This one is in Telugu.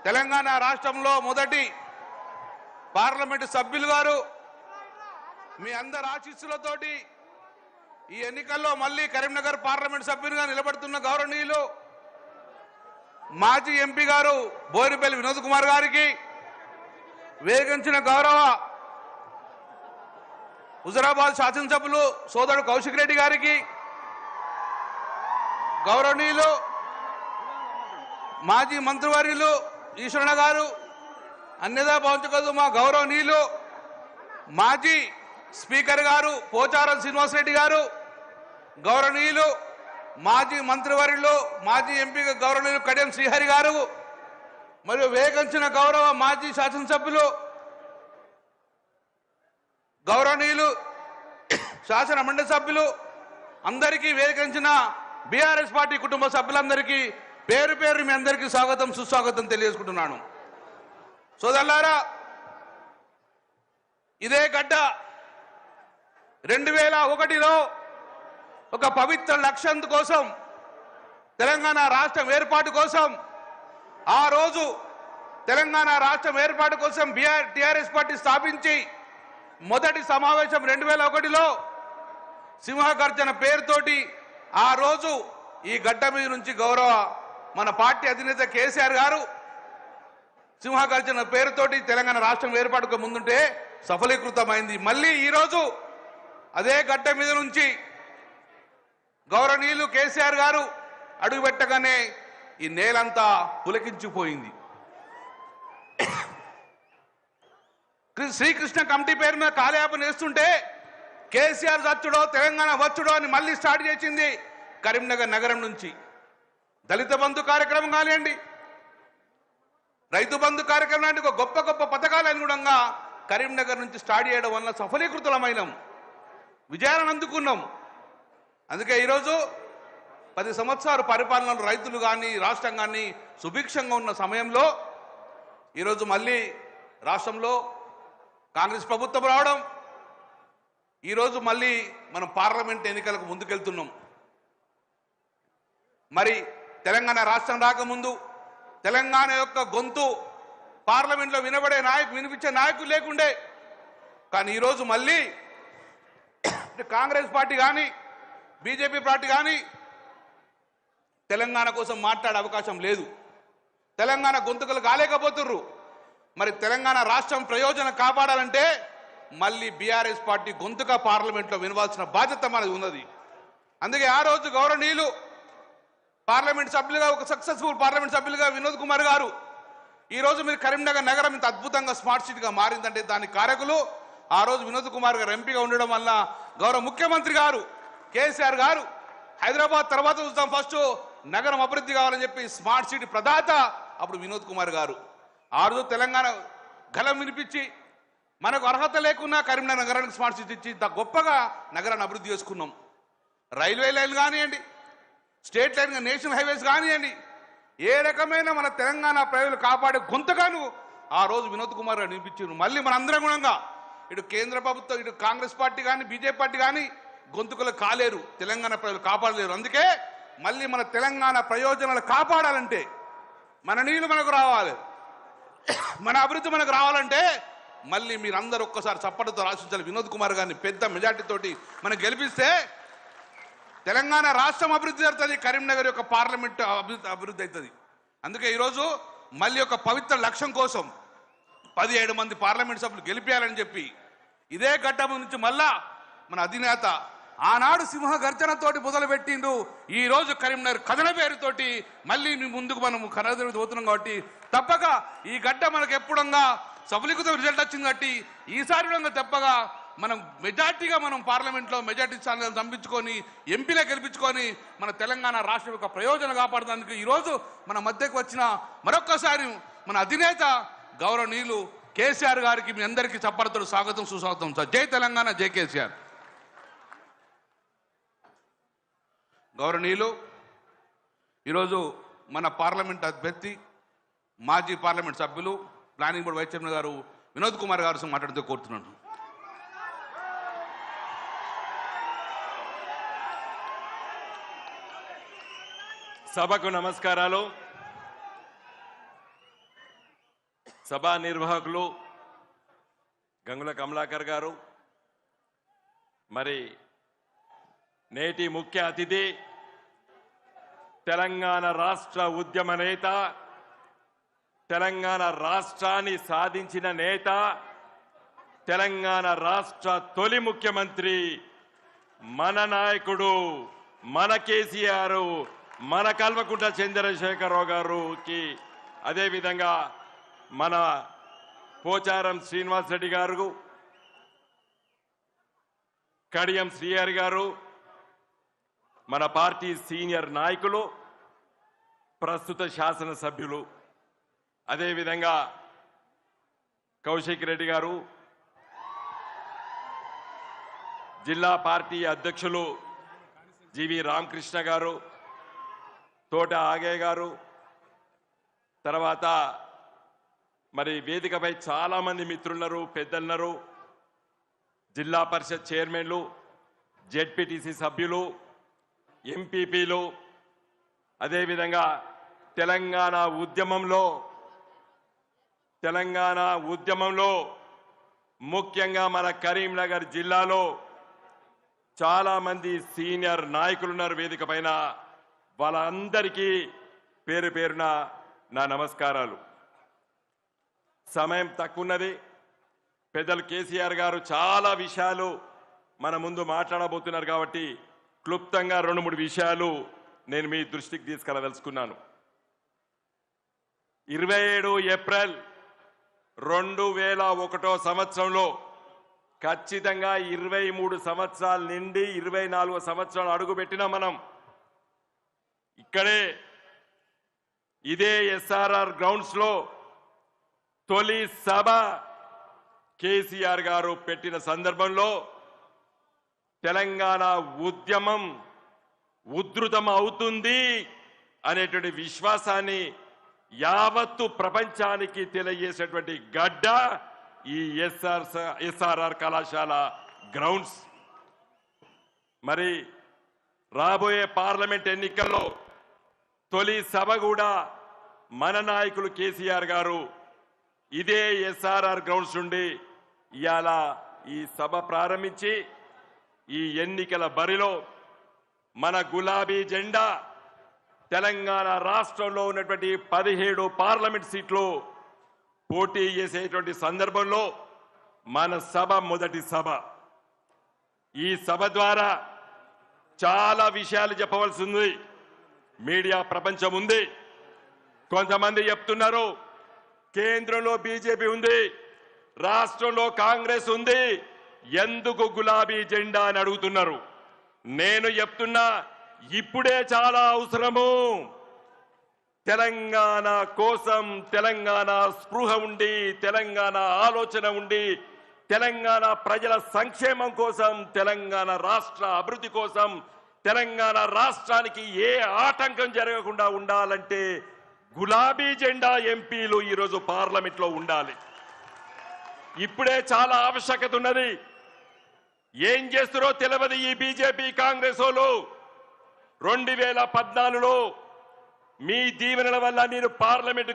తెలంగాణ రాష్ట్రంలో మొదటి పార్లమెంటు సభ్యులు గారు మీ అందరి ఆశీస్సులతోటి ఈ ఎన్నికల్లో మళ్ళీ కరీంనగర్ పార్లమెంట్ సభ్యునిగా నిలబడుతున్న గౌరవనీయులు మాజీ ఎంపీ గారు బోయినపల్లి వినోద్ కుమార్ గారికి, వేగించిన గౌరవ హుజరాబాద్ శాసనసభ్యులు సోదరుడు కౌశిక్ రెడ్డి గారికి, గౌరవనీయులు మాజీ మంత్రివర్యులు ఈశ్వరణ గారు, అన్యదా భావించకూడదు మా గౌరవనీయులు మాజీ స్పీకర్ గారు పోచారం శ్రీనివాసరెడ్డి గారు, గౌరవనీయులు మాజీ మంత్రివర్యులు మాజీ ఎంపీ గౌరవనీయులు కడియం శ్రీహరి గారు, మరియు వేగించిన గౌరవ మాజీ శాసనసభ్యులు గౌరవనీయులు శాసన మండలి సభ్యులు అందరికీ, వేగించిన బీఆర్ఎస్ పార్టీ కుటుంబ సభ్యులందరికీ పేరు పేరు మీ అందరికీ స్వాగతం సుస్వాగతం తెలియజేసుకుంటున్నాను. సోదరులారా, ఇదే గడ్డ 2001లో ఒక పవిత్ర లక్ష్యం కోసం, తెలంగాణ రాష్ట్రం ఏర్పాటు కోసం, ఆ రోజు తెలంగాణ రాష్ట్రం ఏర్పాటు కోసం టీఆర్ఎస్ పార్టీ స్థాపించి మొదటి సమావేశం 2001లో సింహగర్జన పేరుతోటి ఆ రోజు ఈ గడ్డ మీద నుంచి గౌరవ మన పార్టీ అధినేత కేసీఆర్ గారు సింహగర్జన పేరుతోటి తెలంగాణ రాష్ట్రం ఏర్పాటుకు ముందుంటే సఫలీకృతమైంది. మళ్ళీ ఈరోజు అదే గడ్డ మీద నుంచి గౌరవనీయులు కేసీఆర్ గారు అడుగుపెట్టగానే ఈ నేలంతా పులకించిపోయింది. శ్రీకృష్ణ కమిటీ పేరు మీద కాలయాపన వేస్తుంటే కేసీఆర్ వచ్చుడో తెలంగాణ వచ్చుడో అని మళ్ళీ స్టార్ట్ చేసింది కరీంనగర్ నగరం నుంచి. దళిత బంధు కార్యక్రమం కానివ్వండి, రైతు బంధు కార్యక్రమం లాంటి ఒక గొప్ప గొప్ప పథకాలు అనుగుణంగా కరీంనగర్ నుంచి స్టార్ట్ చేయడం వల్ల సఫలీకృతమైనాం, విజయాలను అందుకున్నాం. అందుకే ఈరోజు 10 సంవత్సరాల పరిపాలనలో రైతులు కానీ రాష్ట్రం కానీ సుభిక్షంగా ఉన్న సమయంలో ఈరోజు మళ్ళీ రాష్ట్రంలో కాంగ్రెస్ ప్రభుత్వం రావడం, ఈరోజు మళ్ళీ మనం పార్లమెంట్ ఎన్నికలకు ముందుకెళ్తున్నాం. మరి తెలంగాణ రాష్ట్రం రాకముందు తెలంగాణ యొక్క గొంతు పార్లమెంట్లో వినిపించే నాయకులు లేకుండే. కానీ ఈరోజు మళ్ళీ కాంగ్రెస్ పార్టీ కానీ బీజేపీ పార్టీ కానీ తెలంగాణ కోసం మాట్లాడే అవకాశం లేదు. తెలంగాణ గొంతుకలు కాలేకపోతుర్రు. మరి తెలంగాణ రాష్ట్రం ప్రయోజనం కాపాడాలంటే మళ్ళీ బీఆర్ఎస్ పార్టీ గొంతుగా పార్లమెంట్లో వినవాల్సిన బాధ్యత మనది ఉన్నది. అందుకే ఆ రోజు గౌరవనీయులు పార్లమెంట్ సభ్యులుగా, ఒక సక్సెస్ఫుల్ పార్లమెంట్ సభ్యులుగా వినోద్ కుమార్ గారు, ఈరోజు మీరు కరీంనగర్ నగరం ఇంత అద్భుతంగా స్మార్ట్ సిటీగా మారిందంటే దానికి కారకులు ఆ రోజు వినోద్ కుమార్ గారు ఎంపీగా ఉండడం వల్ల గౌరవ ముఖ్యమంత్రి గారు కేసీఆర్ గారు హైదరాబాద్ తర్వాత చూస్తాం ఫస్ట్ నగరం అభివృద్ధి కావాలని చెప్పి స్మార్ట్ సిటీ ప్రదాత అప్పుడు వినోద్ కుమార్ గారు. ఆ రోజు తెలంగాణ గలం వినిపించి మనకు అర్హత లేకున్నా కరీంనగర్ నగరానికి స్మార్ట్ సిటీ ఇచ్చి ఇంత గొప్పగా నగరాన్ని అభివృద్ధి చేసుకున్నాం. రైల్వే లైన్ కానివ్వండి, స్టేట్ లైన్ నేషనల్ హైవేస్ కానివ్వండి, ఏ రకమైన మన తెలంగాణ ప్రజలు కాపాడే గొంతుగాను ఆ రోజు వినోద్ కుమార్ గారు వినిపించారు. మళ్ళీ మనందరం గుణంగా ఇటు కేంద్ర ప్రభుత్వం, ఇటు కాంగ్రెస్ పార్టీ కానీ బీజేపీ పార్టీ కానీ గొంతుకలు కాలేరు, తెలంగాణ ప్రజలు కాపాడలేరు. అందుకే మళ్ళీ మన తెలంగాణ ప్రయోజనాలు కాపాడాలంటే మన నీళ్లు మనకు రావాలి, మన అభివృద్ధి మనకు రావాలంటే మళ్ళీ మీరందరూ ఒక్కసారి చప్పటితో ఆశించాలి. వినోద్ కుమార్ గారిని పెద్ద మెజార్టీతోటి మనం గెలిపిస్తే తెలంగాణ రాష్ట్రం అభివృద్ధి జరుగుతుంది, కరీంనగర్ యొక్క పార్లమెంట్ అభివృద్ధి అవుతుంది. అందుకే ఈరోజు మళ్ళీ ఒక పవిత్ర లక్ష్యం కోసం 17 మంది పార్లమెంట్ సభ్యులు గెలిపేయాలని చెప్పి ఇదే గడ్డ నుంచి మళ్ళా మన అధినేత ఆనాడు సింహ గర్జనతోటి మొదలుపెట్టిండు. ఈ రోజు కరీంనగర్ కథన పేరుతోటి మళ్ళీ ముందుకు మనం కథన పోతున్నాం. కాబట్టి తప్పక ఈ గడ్డ మనకు ఎప్పుడంగా సఫలీకృత రిజల్ట్ వచ్చింది. కాబట్టి ఈసారి తప్పగా మనం మెజార్టీగా మనం పార్లమెంట్లో మెజార్టీ స్థానాలను చంపించుకొని ఎంపీలో గెలిపించుకొని మన తెలంగాణ రాష్ట్రం యొక్క ప్రయోజనం కాపాడడానికి ఈరోజు మన మధ్యకు వచ్చిన మరొక్కసారి మన అధినేత గౌరవనీయులు కేసీఆర్ గారికి మీ అందరికీ చప్పరతలు స్వాగతం సుస్వాగతం సార్. జై తెలంగాణ, జై కేసీఆర్. గౌరవనీయులు, ఈరోజు మన పార్లమెంట్ అభ్యర్థి మాజీ పార్లమెంట్ సభ్యులు ప్లానింగ్ బోర్డు వైస్ చైర్మన్ గారు వినోద్ కుమార్ గారు మాట్లాడుతూ కోరుతున్నాను. సభకు నమస్కారాలు. సభా నిర్వాహకులు గంగుల కమలాకర్ గారు, మరి నేటి ముఖ్య అతిథి తెలంగాణ రాష్ట్ర ఉద్యమ నేత, తెలంగాణ రాష్ట్రాన్ని సాధించిన నేత, తెలంగాణ రాష్ట్ర తొలి ముఖ్యమంత్రి మన నాయకుడు, మన కేసీఆర్, మన కల్వకుంట్ల చంద్రశేఖరరావు గారికి, అదేవిధంగా మన పోచారం శ్రీనివాస్ రెడ్డి గారు, కడియం శ్రీహరి గారు, మన పార్టీ సీనియర్ నాయకులు, ప్రస్తుత శాసనసభ్యులు, అదేవిధంగా కౌశిక్ రెడ్డి గారు, జిల్లా పార్టీ అధ్యక్షులు జీవి రామకృష్ణ గారు, తోట ఆగయ్య గారు, తర్వాత మరి వేదికపై చాలా మంది మిత్రులున్నారు, పెద్దలున్నారు, జిల్లా పరిషత్ చైర్మన్లు, జెడ్పీటీసీ సభ్యులు, ఎంపీపీలు, అదేవిధంగా తెలంగాణ ఉద్యమంలో ముఖ్యంగా మన కరీంనగర్ జిల్లాలో చాలా మంది సీనియర్ నాయకులు ఉన్నారు వేదిక పైన. వాళ్ళందరికీ పేరు పేరున నా నమస్కారాలు. సమయం తక్కువ ఉన్నది. పెద్దలు కేసీఆర్ గారు చాలా విషయాలు మన ముందు మాట్లాడబోతున్నారు కాబట్టి క్లుప్తంగా 2-3 విషయాలు నేను మీ దృష్టికి తీసుకెళ్లదలుచుకున్నాను. 27 ఏప్రిల్ 2001 సంవత్సరంలో ఖచ్చితంగా 23 సంవత్సరాల నుండి 24 సంవత్సరాలు అడుగుపెట్టినా మనం ఇక్కడే ఇదే ఎస్ఆర్ఆర్ గ్రౌండ్స్ లో తొలి సభ కేసీఆర్ గారు పెట్టిన సందర్భంలో తెలంగాణ ఉద్యమం ఉధృతం అవుతుంది అనేటువంటి విశ్వాసాన్ని యావత్తు ప్రపంచానికి తెలియజేసేటువంటి గడ్డ ఈ ఎస్ఆర్ఆర్ కళాశాల గ్రౌండ్స్. మరి రాబోయే పార్లమెంట్ ఎన్నికల్లో తొలి సభ కూడా మన నాయకులు కేసీఆర్ గారు ఇదే ఎస్ఆర్ఆర్ గ్రౌండ్స్ నుండి ఇవాళ ఈ సభ ప్రారంభించి ఈ ఎన్నికల బరిలో మన గులాబీ జెండా తెలంగాణ రాష్ట్రంలో ఉన్నటువంటి 17 పార్లమెంట్ సీట్లు పోటీ చేసేటువంటి సందర్భంలో మన సభ మొదటి సభ. ఈ సభ ద్వారా చాలా విషయాలు చెప్పవలసి ఉంది. మీడియా ప్రపంచం ఉంది. కొంతమంది చెప్తున్నారు కేంద్రంలో బీజేపీ ఉంది, రాష్ట్రంలో కాంగ్రెస్ ఉంది, ఎందుకు గులాబీ జెండా అని అడుగుతున్నారు. నేను చెప్తున్నా ఇప్పుడే చాలా అవసరము. తెలంగాణ కోసం, తెలంగాణ స్పృహ ఉండి, తెలంగాణ ఆలోచన ఉండి, తెలంగాణ ప్రజల సంక్షేమం కోసం, తెలంగాణ రాష్ట్ర అభివృద్ధి కోసం, తెలంగాణ రాష్ట్రానికి ఏ ఆటంకం జరగకుండా ఉండాలంటే గులాబీ జెండా ఎంపీలు ఈరోజు పార్లమెంట్లో ఉండాలి. ఇప్పుడే చాలా ఆవశ్యకత ఉన్నది. ఏం చేస్తారో తెలియదు ఈ బీజేపీ కాంగ్రెస్ వాళ్ళు. 2014లో మీ దీవెనల వల్ల నేను పార్లమెంట్